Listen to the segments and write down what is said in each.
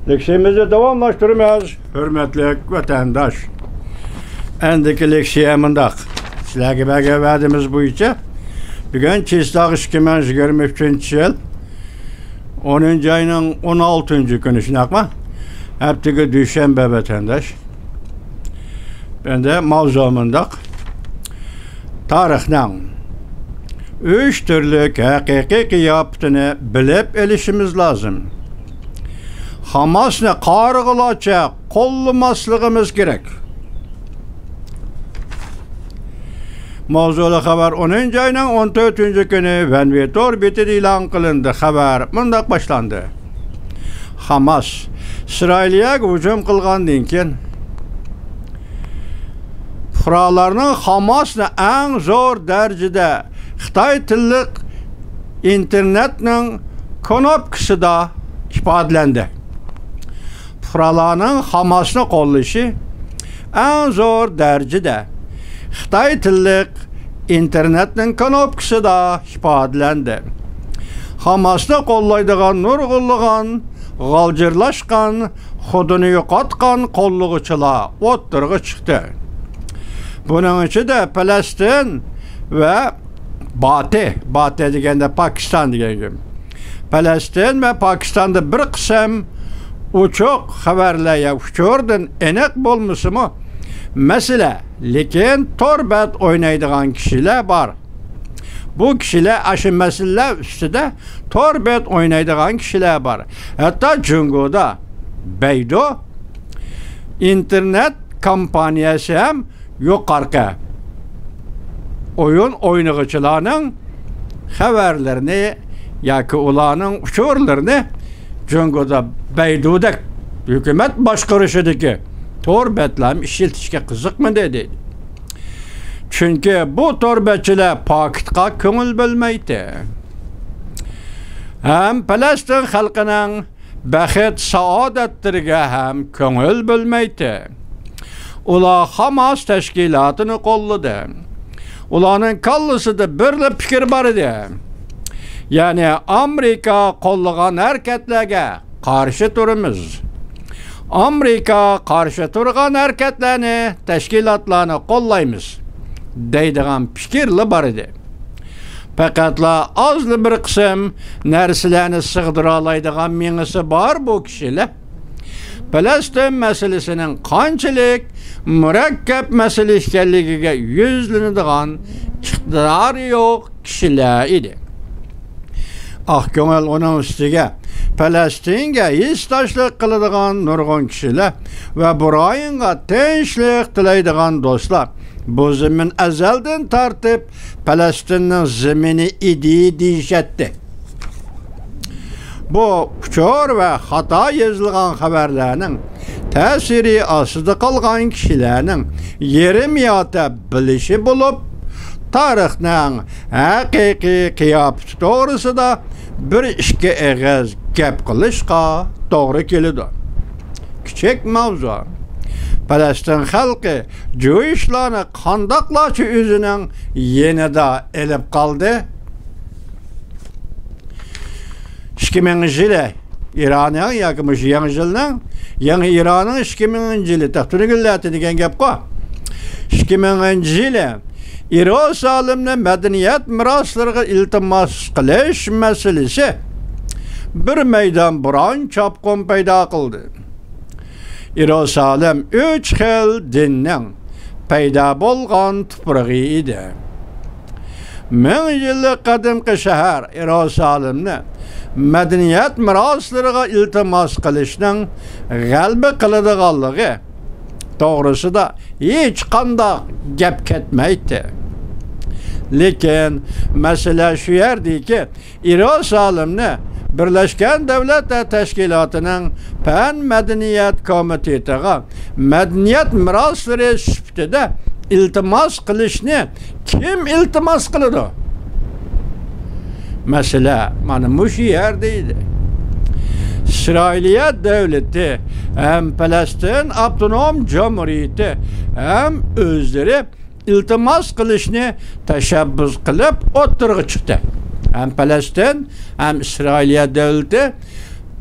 Leksiyemizi davamlaştırmaz, hürmetli vatandaş. Endiki leksiya mındaq. Sizlerge belge verdiğimiz bu içe. Bugün Çizdağ 2023 yıl 10. ayının 16. günü şunaqma. Heptiki düşenbe vatandaş. Ben de mavzumundaq. Tarixden 3 türlük hakiki kıyafetini bilip elişimiz lazım. Hamas'ını qarğılaça qollamasligimiz gerek. Mavzulu haber 10. ayının 14. günü Venvitor bitir ilan kılındı. Haber mındaq başlandı. Hamas İsrail'e hücum kılgandan keyin fuqarolarning Hamas'ni eng zo'r darajada Xitoy tillik internetning knopkasida ifodalandi. Fuqarolarning Hamas'ni qo'llashi eng zo'r darajada Xitoy tillik internetning knopkasida ifodalandi. Hamas'ni qo'llaydigan nurg'unlagan, g'aljirlashgan, xudini yo'qotgan qo'llag'uchilar o'ttirg'i chiqdi. Bunun içinde Palestin ve Batı degende Pakistan degende. Palestin ve Pakistan'da bir kısım uçuk haberlere uçurdun enek bulmusu mu? Mesela, lekin torbet oynaydıgan kişiler var. Bu kişiler aşı meseleler üstünde torbet oynaydıgan kişiler var. Hatta Cungo'da Beydo internet kampanyası hem yuqarqı oyun oynayıcılarının haberlerini yoki ularning uçurlarını Cungo'da Beydo'da hükümet başqarışıdaki torbetlam işiltishga qiziqmi dedi. Çünkü bu torbetçiler paketga ko'ngil bilmaydi. Hem Palestin xalqining baxt saodatlariga ham ko'ngil bilmaydi. Ular Hamas teşkilatını qolladı. Ularning kallasida bir fikir var idi. Yani Amerika qollagan hareketlerge karşı turumuz. Amerika karşı turgan hareketlerini, teşkilatlarını qollaymiz deydigan fikirli var idi. Faqatla azlı bir kısım narsalarni sig'dira oladigan mengisi var bu kişiler. Palestin meselesinin qanchalik murakkab mesele ekanligiga yuzlanadigan iqtidori yo'q kishilar edi. Ko'ngil uning ustiga Palestinga hissdoshlik qiladigan nurg'un kishilar va bu rayonga tinchlik tilaydigan do'stlar bu zamin azaldan tartib Palestinning zamini idi deyishatdi. Bu uçur ve hata yazılgan haberlerinin tesiri asıda kalgan kişilerin yerimiyata bilişi bulup tarixning hakiki kıyafeti doğrusu da bir işki eğez gap qilishga doğru kelidi. Küçük mavzu. Palestin halkı bu işlerini qandaqlaşı özünün yenida elip kaldı. 2000 yılı İran'ın yakımış yanı yılının yanı İran'ın 2000 yılı tahtını gülleti degen gap ko. 2000 yılı Yerusalim'nin medeniyet miraslarına iltimas qilish meselesi bir meydan buran çapqın payda kıldı. Yerusalim 3 xil dinning payda bolgan tuprağı idi. 1000 yıllık qadimki şehir Yerusalimni medeniyet miraslarına iltimas qilishning g'alba qiladiganligi doğrusu da hiç qandaq gap ketmaydi. Lekin mesele şu yerdeki Yerusalimni Birleşken Devletler Teşkilatı'nın Pan Medeniyet Komitetiga medeniyet mirasları sifatida iltimas qilishni kim iltimas qiladi? Mesela mana şu yerdeydi. İsrailiyet devleti hem Palestin Abdunum Cumhuriyeti hem özleri iltimas qilishni tashabbus qilib o'ttirg'i chiqdi. Hem Palestin hem İsrailiyet devleti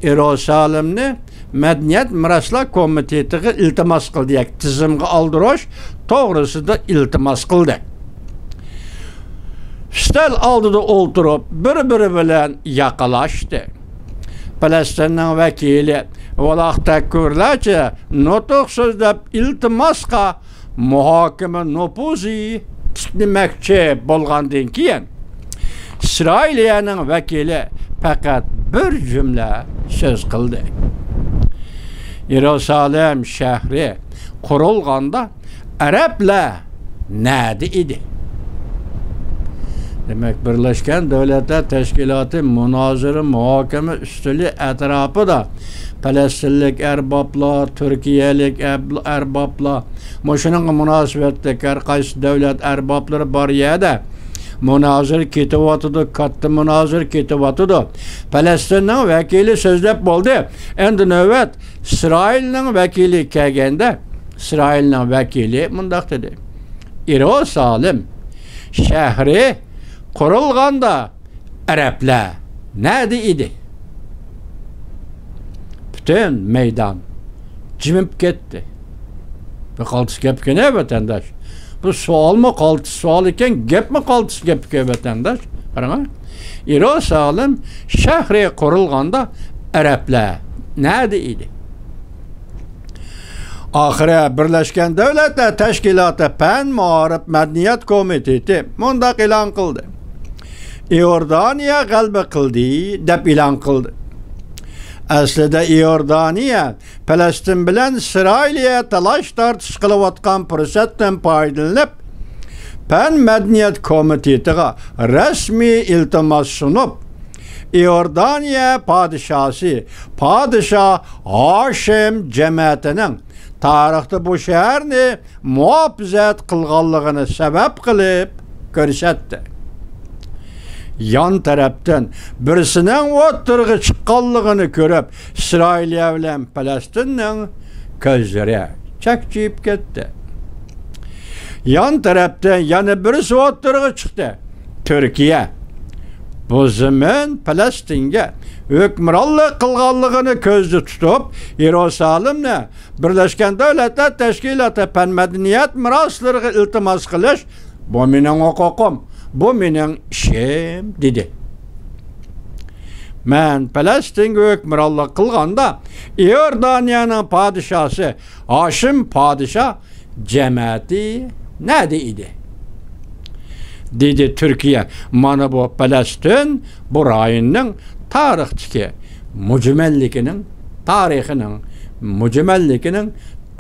Yerusalimni Madaniyat Miraslar Komitetiga iltimos qildi, tizimga aldirish to'g'risida iltimos qildi. Stel oldida o'ltirib, bir-biri bilan yaqinlashdi. Falastinning vakili Valaqtakurlarcha nutq so'zlab iltimosga muhokama nufuzi tiklamoqchi bo'lgandan keyin İsrailiyaning vakili faqat bir jumla söz qildi. Yerusalim shahri qurilganda arablar nadi edi. Demek Birleşken Devletler Teşkilatı münazara muhokama üstülü etrafında Palestinlik erbaplar, Türkiyelik erbaplar, şunun münasebetlik her qaysı devlet erbapları var yerde münazara ketivatıdı, kattı münazara ketivatıdı. Palestin'nin vekili sözlep oldu. Endi nöbet İsrail'nin vekili kelgende, İsrail'nin vekili mundaq dedi. Yerusalim şehri qurilganda arablar nerede idi? Bütün meydan jimib ketdi. Bu qaltis gapga ne vatandaş? Bu sual mı qaltis sual ekan, gap mi qaltis gapga vatandaş? Qarang. Yerusalim shahri qurilganda arablar nerede idi? Ahire Birleşken Devletler Teşkilatı Pen Muharip Madaniyat Komiteti mundaq e'lon qildi. Iordaniya g'alaba qildi deb e'lon qildi. Aslida Iordaniya Falastin bilan İsrailga talash tortish qilayotgan fursatdan foydalanib Pen Madaniyat Komitetiga rasmiy iltimos sunib Iordaniya podshosi Podshoh Hoshim cemaatining tarixda bu shaharni muhofazat qilganligini sabab qilib ko'rsatdi. Yan tarafdan birisining o'tirg'i chiqqanligini ko'rib, İsrailiya bilan Falastinning ko'zlari chaqchib ketdi. Yan tarafdan yana birisi o'tirg'i chiqdi. Turkiya bu zaman Falastinga hükümranlık qilganligini ko'zda tutib, Yerusalimni Birleşken Devletler Teşkilatı Pen Madaniyat Miraslariga iltimos qilish bu mening huquqim, bu mening ishim dedi. Men Falastinga hükümranlık qilganda Iordaniyaning podshosi Hoshim podshoh cemaati nerede idi? Dedi Türkiye. Mana bu Falastin bu rayonning tarixdagi mujmalligining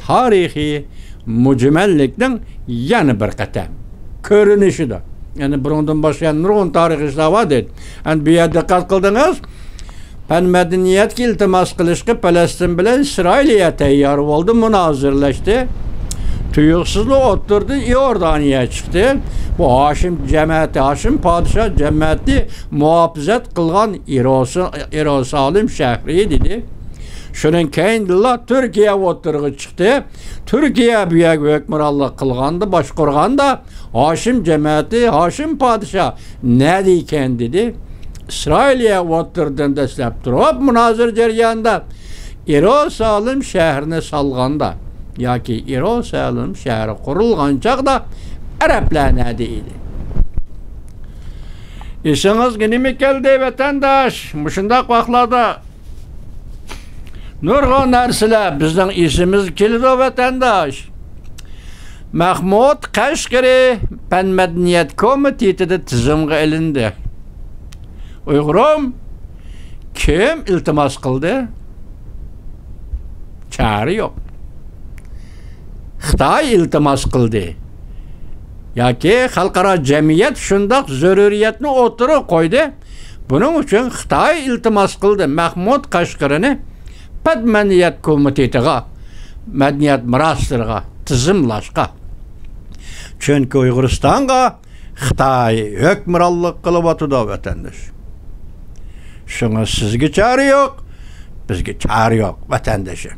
tarixiy mujmallikning yana bir qatam ko'rinishida. Yani bundan boshqa nurg'un tarix ishlar bor dedi. Yani bu yerda diqqat qildingiz, Pen madaniyatga iltimos qilishga Falastin bilan İsrailga tayyor bo'ldi, munozirlashdi. Tuyuqsizlik o'tirdi, Iordaniya chiqdi. Bu Hoshim cemaati, Hoshim podshoh cemaati muhofazat qilgan Yerusalim shahri dedi. Shundan keyin Turkiya o'tirg'i chiqdi. Turkiya bu yerga hukmronlik qilganda, boshqarganda Hoshim cemaati, Hoshim podshoh ne ekan dedi. İsrailya o'tirdan dastlab turib munozir jarayonida Yerusalim shahrini salganda yoki Yerusalim shahri qurilgan chaqda arablar nerede idi? Esingizga nima keldi vatandosh? Mushundaq vaqtlarda nurg'un narsalar bizning esimiz keldi vatandosh. Mahmud Qashqari Pen Madaniyat Komitetida tizimga ilindi. Uyg'urim kim iltimos qildi? Chari yo'q. Xitoy iltimos qildi. Yoki xalqaro jamiyat shundoq zaruriyatni o'tirib qo'ydi. Buning uchun Xitoy iltimos qildi Mahmud Qashqarini Pen Madaniyat Komitetiga, madaniyat miraslariga tizimlashga. Chunki Uyg'uristonga Xitoy hukmronlik qilyapti vatandosh. Şuna sizge çare yok, bizge çare yok vatandaşım.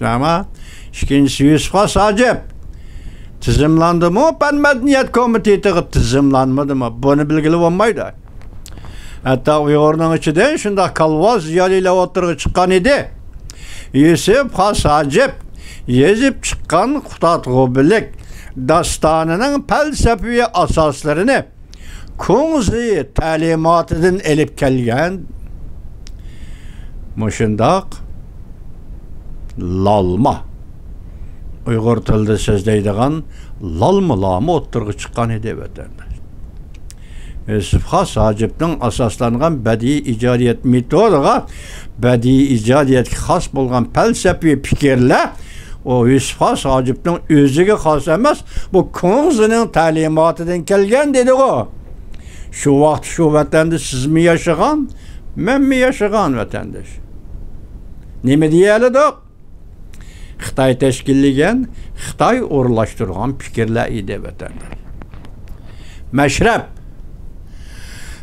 Ama ikincisi Yusuf'a Sacip tizimlandı mı? Pen Madaniyat Komitetiga tizimlanmadı mı? Bunu bilgili olmaydı. Hatta Uyg'urning ichidan shunda kalvoz ziyolilar o'tirg'i chiqqan edi. Yusuf Has Hacip yazıp çıkan Kutatgıbilik dastanının felsefi asaslarını Kunzi talimatıdan elip kelgen muşundaq lalma Uyghur tilida so'zlaydigan lalmılama o'ttirg'i chiqqan edi vatandaş. Yusuf Has Hacipning asoslangan badiiy ijodiyat metodiga, badiiy ijodiyatga xos bo'lgan falsafiy fikrlar o Yusuf Has Hacipning o'ziga xos emas, bu Kunzining ta'limotidan kelgan dedi o. Şu vaqt şu vatandaş siz mi yaşagan, men mi yaşagan vatandaş? Nima deyalidik? Xitoy tashkillagan, Xitoy o'rlashtirgan fikrlar edi vatandaş.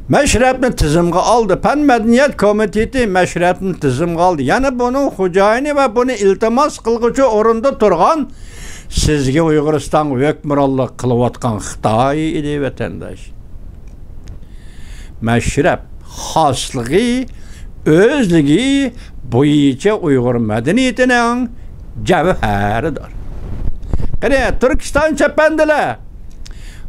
Meşrepni tizimga aldı. Fen Medeniyet Komiteti meşrepni tizimga aldı. Yani bunun hocayini ve bunu iltimas kılgıcı orunda turgan sizge Uyg'uriston hükmürallık kılıvatkan Xitoy idi vatandaş. Meşrep xoslığı, özlüğü boyunca Uyghur medeniyetinin cevheridir. Qani Türkistan çependiler.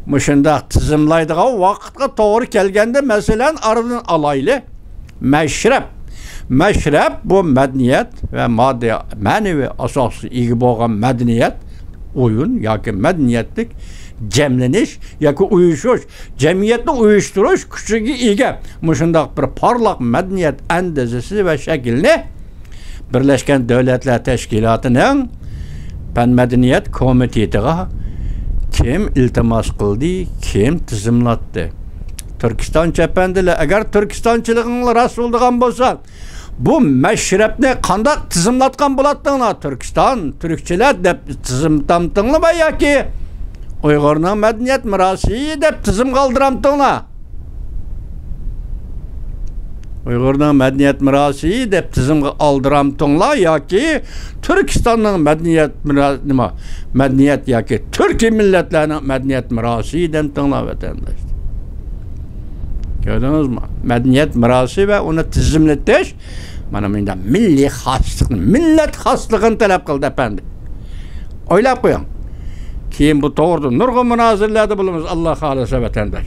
Muşundaq tizimlaydığı vaqtga doğru kelgende meselen aradan alaylı meşrep bu medeniyet ve maddi manevi asası iyi bo'lgan medeniyet oyun yoki medeniyetlik cemleniş yoki uyuşuş cemiyetni uyuşturuş kuchiga ega muşundaq bir parlaq medeniyet andazasi ve şeklini Birleşken Devletler Teşkilatı'nın Fen Medeniyet Komitetiga kim iltimas qildi, kim tizimlatdi? Türkistan çependiler. Eğer Türkistançılığınla rast bo'lgan bo'lsa, bu meşrepni qanday tizimlatgan bo'ladinglar? Türkistan, Türkçiler deb tizimtamdinglarmi yoki Uyg'urning medeniyet mirosi deb tizim qoldiramdinglar? Uyg'urning medeniyet mirosi deb tizim qoldiramdinglar yoki Türkistanning medeniyet yoki Türkiye milletlerinin medeniyet mirosi demdinglar vatandaş. Gördünüz mü? Medeniyet mirosi ve onu tizimletish mana bunda milliy xoslikni, millat xosligini talab qildi efendim. O'ylab qo'ying. Keyin bu to'g'rida nurg'un munozirlarda bo'lamiz, Alloh xolisa vatandaş.